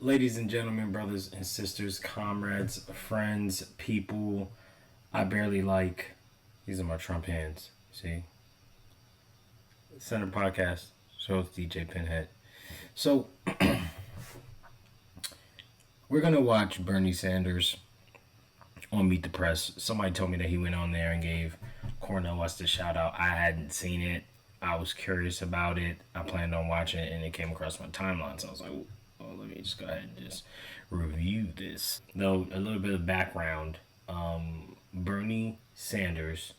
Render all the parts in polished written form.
Ladies and gentlemen, brothers and sisters, comrades, friends, people I barely like. These are my Trump hands. See? Center Podcast. So it's DjPinHD. So, we're going to watch Bernie Sanders on Meet the Press. Somebody told me that he went on there and gave Cornel West a shout out. I hadn't seen it. I was curious about it. I planned on watching it and it came across my timeline. So I was like, well, let me just go ahead and just review this. Though, a little bit of background. Bernie Sanders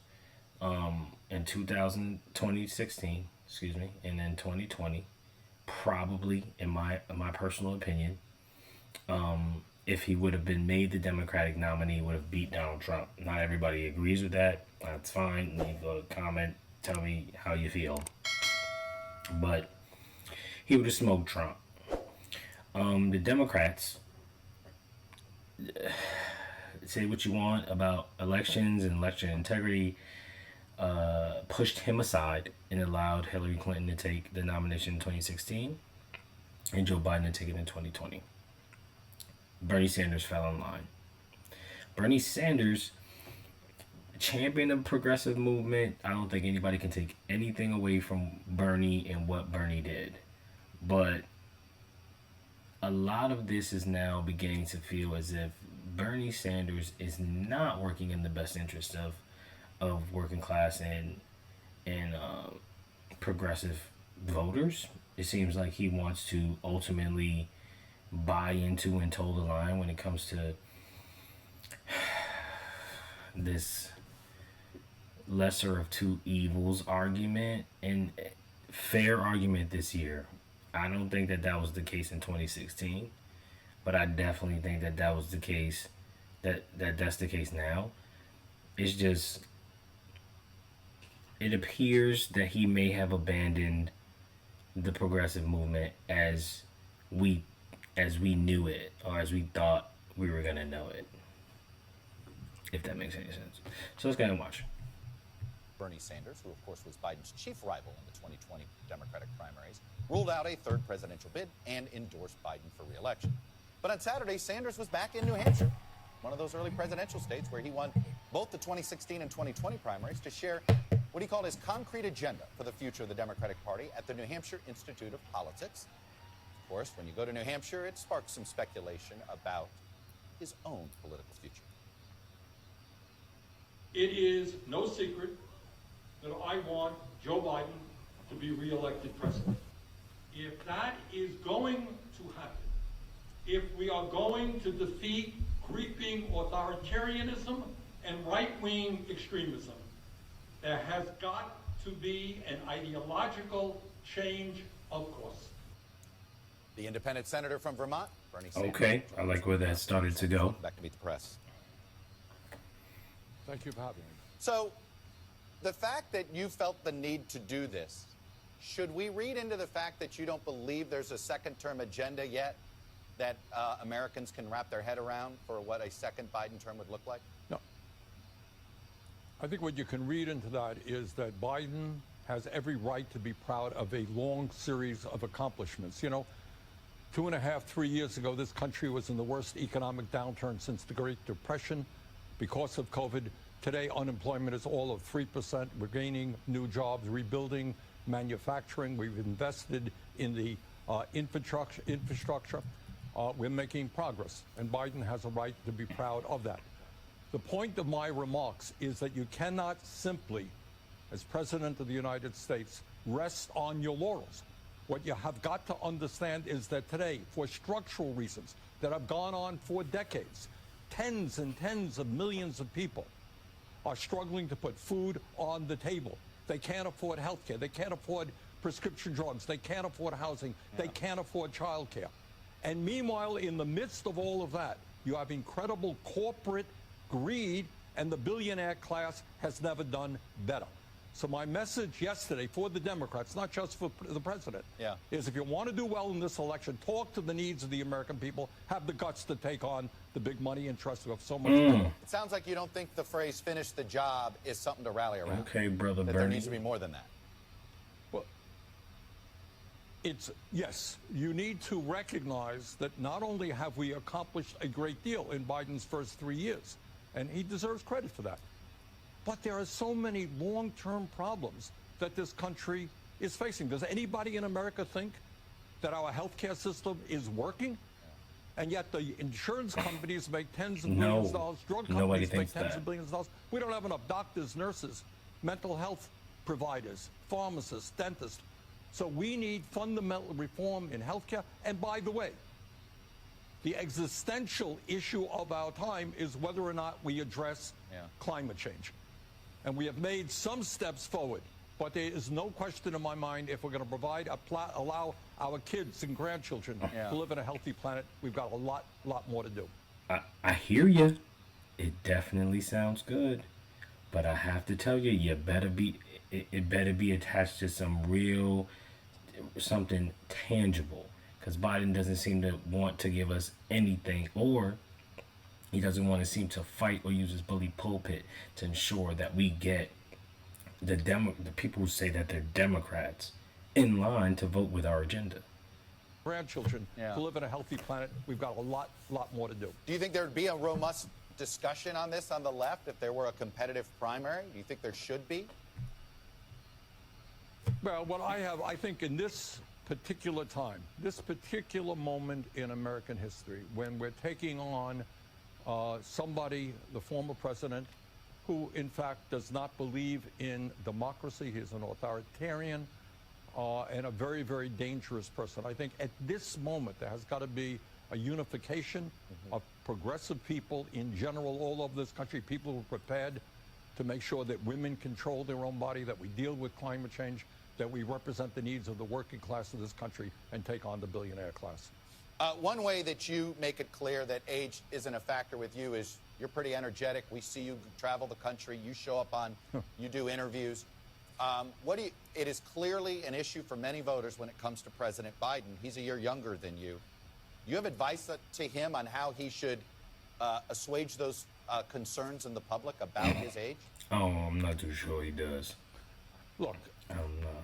in 2016, and then 2020, probably, in my personal opinion, if he would have been made the Democratic nominee, would have beat Donald Trump. Not everybody agrees with that. That's fine. Leave a comment. Tell me how you feel. But he would have smoked Trump. The Democrats, say what you want about elections and election integrity, pushed him aside and allowed Hillary Clinton to take the nomination in 2016 and Joe Biden to take it in 2020. Bernie Sanders fell in line. Bernie Sanders championed the progressive movement. I don't think anybody can take anything away from Bernie and what Bernie did. But a lot of this is now beginning to feel as if Bernie Sanders is not working in the best interest of working class and progressive voters. It seems like he wants to ultimately buy into and toe the line when it comes to this lesser of two evils argument and fair argument this year. I don't think that was the case in 2016, but I definitely think that was the case, that's the case now. It's just, it appears that he may have abandoned the progressive movement as we knew it, or as we thought we were going to know it, if that makes any sense. So let's go ahead and watch. Bernie Sanders, who of course was Biden's chief rival in the 2020 Democratic primaries, ruled out a third presidential bid and endorsed Biden for re-election. But on Saturday, Sanders was back in New Hampshire, one of those early presidential states where he won both the 2016 and 2020 primaries, to share what he called his concrete agenda for the future of the Democratic Party at the New Hampshire Institute of Politics. Of course, when you go to New Hampshire, it sparks some speculation about his own political future. It is no secret that I want Joe Biden to be re-elected president. If that is going to happen, if we are going to defeat creeping authoritarianism and right-wing extremism, there has got to be an ideological change of course. The independent senator from Vermont, Bernie Sanders. Okay, I like where that started to go. Back to Meet the Press. Thank you for having me. So, the fact that you felt the need to do this, should we read into the fact that you don't believe there's a second-term agenda yet that Americans can wrap their head around for what a second Biden term would look like? No. I think what you can read into that is that Biden has every right to be proud of a long series of accomplishments. You know, 2.5, 3 years ago, this country was in the worst economic downturn since the Great Depression because of COVID. Today, unemployment is all of 3%. We're gaining new jobs, rebuilding manufacturing. We've invested in the infrastructure. We're making progress, and Biden has a right to be proud of that. The point of my remarks is that you cannot simply, as President of the United States, rest on your laurels. What you have got to understand is that today, for structural reasons that have gone on for decades, tens and tens of millions of people are struggling to put food on the table. They can't afford health care. They can't afford prescription drugs. They can't afford housing. They can't afford child care. And meanwhile, in the midst of all of that, you have incredible corporate greed, and the billionaire class has never done better. So my message yesterday for the Democrats, not just for the president, is if you want to do well in this election, talk to the needs of the American people, have the guts to take on the big money interests of so much money. It sounds like you don't think the phrase "finish the job" is something to rally around. Okay, brother that Bernie. There needs to be more than that. Well, Yes, you need to recognize that not only have we accomplished a great deal in Biden's first 3 years, and he deserves credit for that, but there are so many long-term problems that this country is facing. Does anybody in America think that our healthcare system is working? And yet the insurance companies make tens of billions of dollars. Drug companies make tens of billions of dollars. We don't have enough doctors, nurses, mental health providers, pharmacists, dentists. So we need fundamental reform in healthcare. And by the way, the existential issue of our time is whether or not we address climate change. And we have made some steps forward, but there is no question in my mind if we're going to provide allow our kids and grandchildren to live in a healthy planet, we've got a lot more to do. I hear you. It definitely sounds good, but I have to tell you, it better be attached to something tangible, because Biden doesn't seem to want to give us anything, or he doesn't want to seem to fight or use his bully pulpit to ensure that we get the people who say that they're Democrats in line to vote with our agenda. Grandchildren to live in a healthy planet, we've got a lot more to do. Do you think there would be a robust discussion on this on the left if there were a competitive primary? Do you think there should be? Well, I think in this particular time, this particular moment in American history, when we're taking on somebody, the former president, who in fact does not believe in democracy, he's an authoritarian, and a very, very dangerous person. I think at this moment there has got to be a unification of progressive people in general all over this country, people who are prepared to make sure that women control their own body, that we deal with climate change, that we represent the needs of the working class of this country and take on the billionaire class. One way that you make it clear that age isn't a factor with you is you're pretty energetic. We see you travel the country. You show up you do interviews. It is clearly an issue for many voters when it comes to President Biden. He's a year younger than you. You have advice to him on how he should assuage those concerns in the public about his age? Oh, I'm not too sure he does. Look,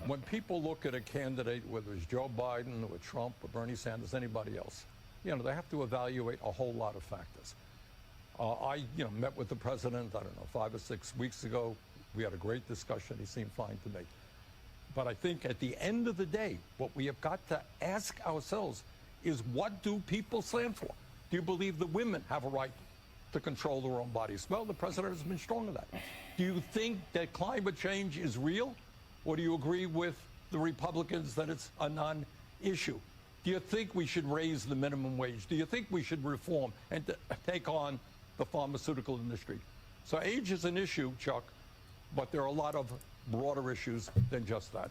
when people look at a candidate, whether it's Joe Biden or Trump or Bernie Sanders, anybody else, they have to evaluate a whole lot of factors. I met with the president, 5 or 6 weeks ago. We had a great discussion. He seemed fine to me. But I think at the end of the day, what we have got to ask ourselves is, what do people stand for? Do you believe that women have a right to control their own bodies? Well, the president has been strong on that. Do you think that climate change is real? Or do you agree with the Republicans that it's a non-issue? Do you think we should raise the minimum wage? Do you think we should reform and take on the pharmaceutical industry? So age is an issue, Chuck, but there are a lot of broader issues than just that.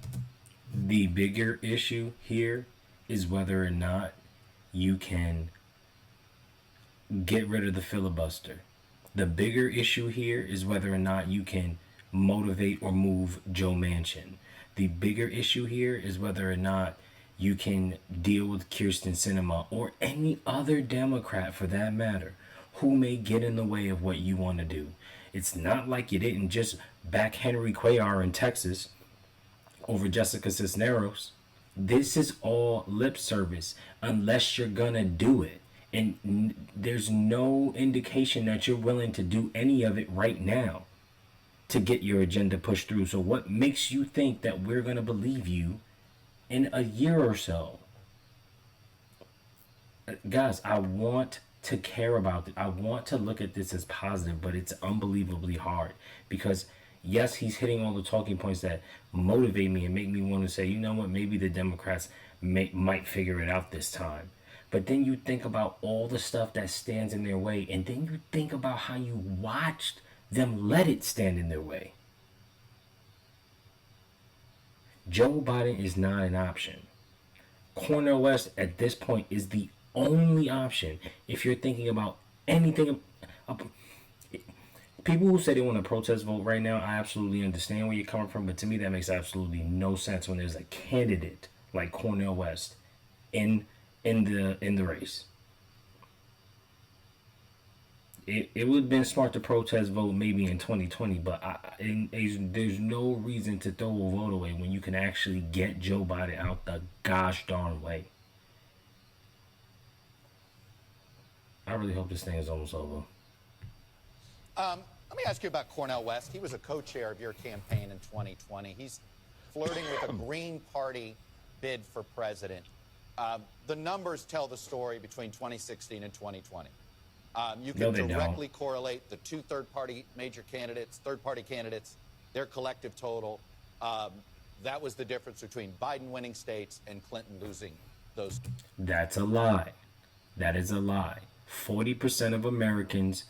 The bigger issue here is whether or not you can get rid of the filibuster. The bigger issue here is whether or not you can motivate or move Joe Manchin. The bigger issue here is whether or not you can deal with Kyrsten Sinema or any other Democrat for that matter who may get in the way of what you want to do. It's not like you didn't just back Henry Cuellar in Texas over Jessica Cisneros. This is all lip service unless you're gonna do it. And there's no indication that you're willing to do any of it right now to get your agenda pushed through. So what makes you think that we're gonna believe you in a year or so? Guys, I want to care about it. I want to look at this as positive, but it's unbelievably hard because yes, he's hitting all the talking points that motivate me and make me want to say, you know what, maybe the Democrats might figure it out this time. But then you think about all the stuff that stands in their way, and then you think about how you watched them let it stand in their way. Joe Biden is not an option. Cornel West at this point is the only option if you're thinking about anything. People who say they want to protest vote right now, I absolutely understand where you're coming from, but to me that makes absolutely no sense when there's a candidate like Cornel West in the race. it would have been smart to protest vote maybe in 2020, but there's no reason to throw a vote away when you can actually get Joe Biden out the gosh darn way. I really hope this thing is almost over. Let me ask you about Cornel West. He was a co-chair of your campaign in 2020. He's flirting with a Green Party bid for president. The numbers tell the story between 2016 and 2020. You can directly correlate the two third-party candidates, their collective total. That was the difference between Biden winning states and Clinton losing those. That's a lie. That is a lie. 40% of Americans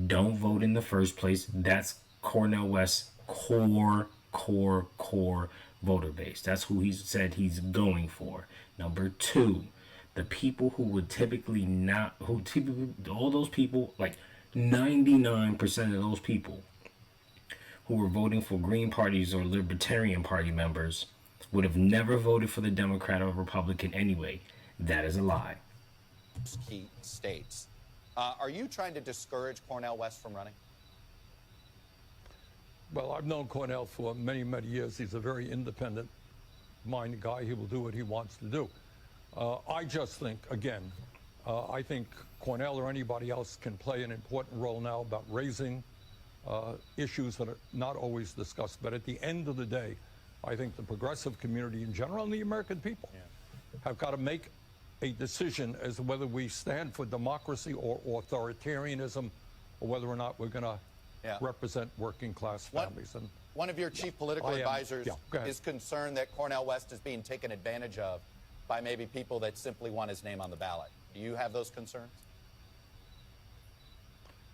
don't vote in the first place. That's Cornel West's core voter base. That's who he said he's going for. Number two, the people who would typically not, all those people, like 99% of those people who were voting for Green Parties or Libertarian Party members would have never voted for the Democrat or Republican anyway. That is a lie. Key states. Are you trying to discourage Cornel West from running? Well, I've known Cornel for many, many years. He's a very independent-minded guy. He will do what he wants to do. I just think, again, I think Cornel or anybody else can play an important role now about raising issues that are not always discussed. But at the end of the day, I think the progressive community in general and the American people have got to make a decision as to whether we stand for democracy or authoritarianism, or whether or not we're going to represent working class families. And one of your chief political advisors is concerned that Cornel West is being taken advantage of by maybe people that simply want his name on the ballot. Do you have those concerns?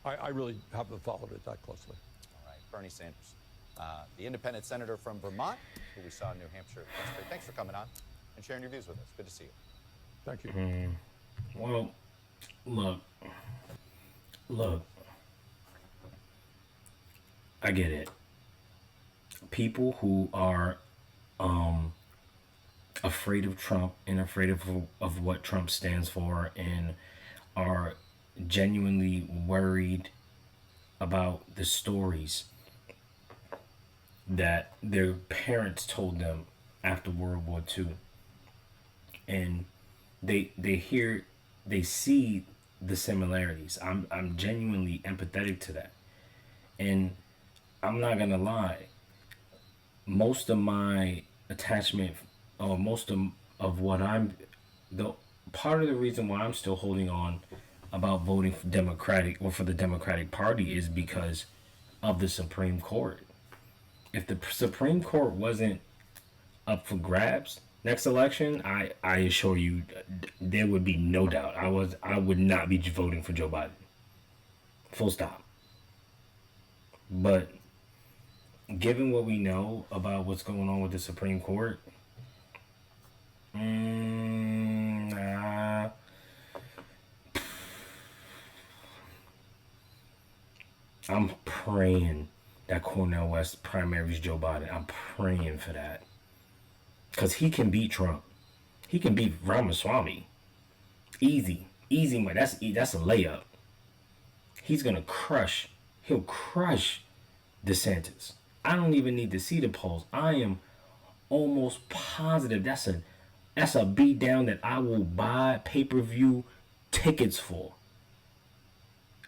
I really haven't followed it that closely. All right, Bernie Sanders, the independent senator from Vermont, who we saw in New Hampshire yesterday. Thanks for coming on and sharing your views with us. Good to see you. Thank you. Well, look, I get it. People who are afraid of Trump and afraid of what Trump stands for and are genuinely worried about the stories that their parents told them after World War II. And they see the similarities. I'm genuinely empathetic to that. And I'm not gonna lie, most of my attachment, or most of what part of the reason why I'm still holding on about voting for Democratic or for the Democratic Party is because of the Supreme Court. If the Supreme Court wasn't up for grabs next election, I assure you there would be no doubt. I would not be voting for Joe Biden. Full stop. But given what we know about what's going on with the Supreme Court, I'm praying that Cornel West primaries Joe Biden. I'm praying for that. Because he can beat Trump. He can beat Ramaswamy. Easy money. That's a layup. He'll crush DeSantis. I don't even need to see the polls. I am almost positive that's a beat down that I will buy pay-per-view tickets for.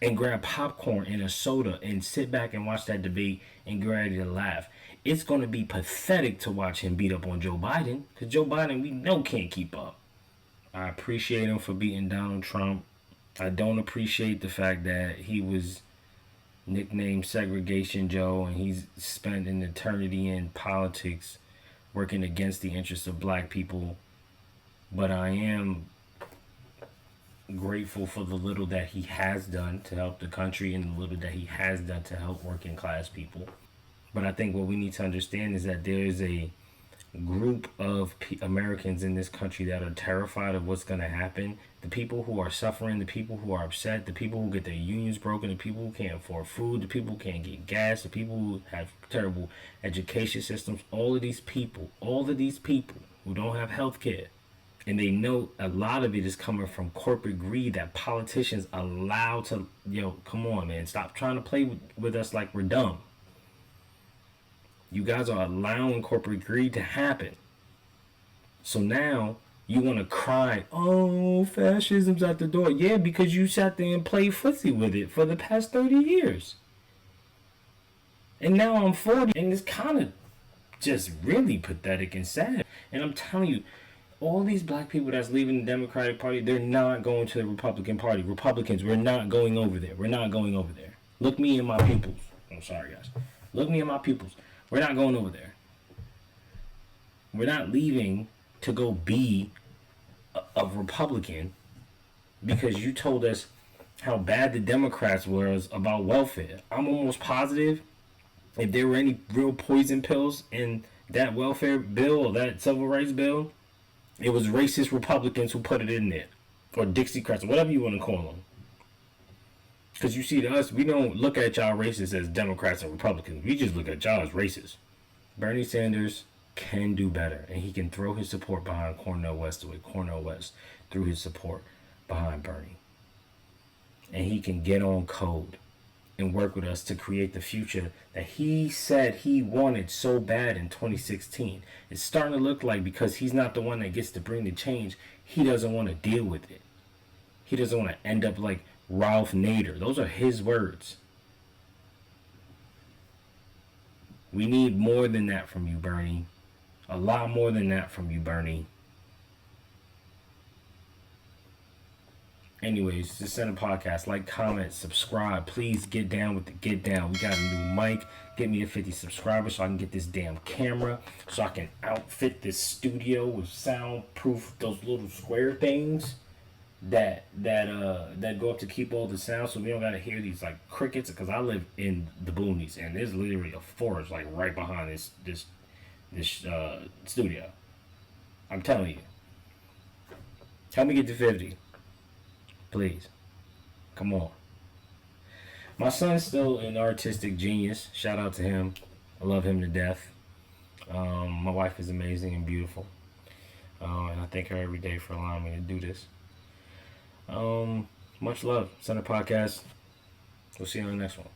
And grab popcorn and a soda and sit back and watch that debate and get ready to laugh. It's going to be pathetic to watch him beat up on Joe Biden, because Joe Biden, we know, can't keep up. I appreciate him for beating Donald Trump. I don't appreciate the fact that he was nicknamed Segregation Joe and he's spent an eternity in politics working against the interests of black people. But I am grateful for the little that he has done to help the country and the little that he has done to help working class people. But I think what we need to understand is that there is a group of Americans in this country that are terrified of what's going to happen. The people who are suffering, the people who are upset, the people who get their unions broken, the people who can't afford food, the people who can't get gas, the people who have terrible education systems, all of these people who don't have health care, And they know a lot of it is coming from corporate greed that politicians allow to, come on, man. Stop trying to play with us like we're dumb. You guys are allowing corporate greed to happen. So now you want to cry, oh, fascism's at the door. Yeah, because you sat there and played footsie with it for the past 30 years. And now I'm 40, and it's kind of just really pathetic and sad. And I'm telling you, all these black people that's leaving the Democratic Party, they're not going to the Republican Party. Republicans, we're not going over there. We're not going over there. Look me and my pupils. I'm sorry, guys. Look me and my pupils. We're not going over there. We're not leaving to go be a Republican because you told us how bad the Democrats was about welfare. I'm almost positive if there were any real poison pills in that welfare bill or that civil rights bill, it was racist Republicans who put it in there. Or Dixiecrats, or whatever you want to call them. Because you see, to us, we don't look at y'all racists as Democrats and Republicans. We just look at y'all as racist. Bernie Sanders can do better. And he can throw his support behind Cornel West the way Cornel West threw his support behind Bernie. And he can get on code and work with us to create the future that he said he wanted so bad in 2016. It's starting to look like, because he's not the one that gets to bring the change, he doesn't want to deal with it. He doesn't want to end up like Ralph Nader. Those are his words. We need more than that from you, Bernie. A lot more than that from you, Bernie. Anyways, just send a podcast. Like, comment, subscribe. Please get down with the get down. We got a new mic. Get me to 50 subscribers so I can get this damn camera. So I can outfit this studio with soundproof, those little square things that go up to keep all the sound, so we don't gotta hear these like crickets. Because I live in the boonies and there's literally a forest like right behind this studio. I'm telling you. Help me get to 50. Please. Come on. My son's still an artistic genius. Shout out to him. I love him to death. My wife is amazing and beautiful. And I thank her every day for allowing me to do this. Much love. Center Podcast. We'll see you on the next one.